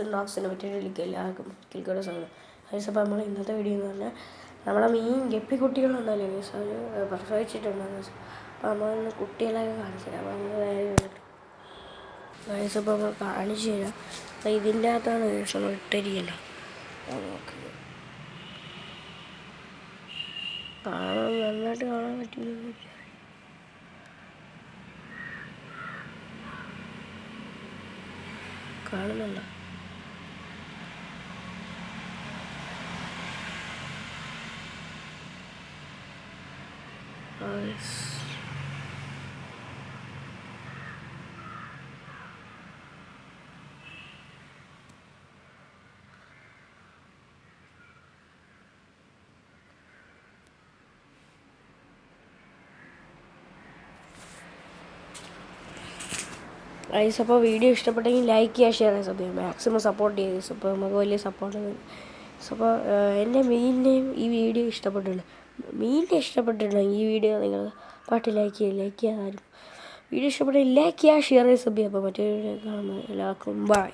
ഡോഗ്സിനെ പറ്റിയിട്ട് എല്ലാവർക്കും കിൽക്കോടെ സമയം ഗൈസ്. അപ്പോൾ നമ്മൾ ഇന്നത്തെ വീഡിയോ എന്ന് പറഞ്ഞാൽ നമ്മളെ മീൻ ഗപ്പിക്കുട്ടികളുണ്ടല്ലോ ഗൈസ്, അവർ പ്രസവിച്ചിട്ടുണ്ടോ ഗൈസ്. അപ്പോൾ നമ്മളൊന്ന് കുട്ടികളൊക്കെ കാണിച്ചു തരാം. അപ്പോൾ നമ്മൾ നേരെ ഗൈസ് അപ്പോൾ നമ്മൾ കാണിച്ചു തരാം. അപ്പോൾ ഇതിൻ്റെ അകത്താണ് ഗൈസ് നമ്മൾ ഇട്ടിരിക്കല്ലോ. നോക്ക്, കാണാൻ നന്നായിട്ട് കാണാൻ പറ്റില്ല. കാണുന്നുണ്ടോ? ഗൈസ് അപ്പോൾ വീഡിയോ ഇഷ്ടപ്പെട്ടെങ്കിൽ ലൈക്ക് ചെയ്യുക, ഷെയർ ചെയ്യുക, സബ്സ്ക്രൈബ് മാക്സിമം സപ്പോർട്ട് ചെയ്യുക ഗൈസ്. അപ്പോൾ നമുക്ക് വലിയ സപ്പോർട്ട്. അപ്പോൾ എൻ്റെ മീനിനെയും ഈ വീഡിയോ ഇഷ്ടപ്പെട്ടിട്ടുണ്ടെങ്കിൽ ഈ വീഡിയോ നിങ്ങൾ പാട്ട് ലൈക്ക് ചെയ്യുക ആരും. വീഡിയോ ഇഷ്ടപ്പെട്ടെങ്കിൽ ലൈക്ക് ചെയ്യുക, ഷെയർ ചെയ്യുക, സബ്സ്ക്രൈബ് ചെയ്യുക. അപ്പോൾ മറ്റൊരു വീഡിയോ കാണുമ്പോൾ എല്ലാവർക്കും ബൈ.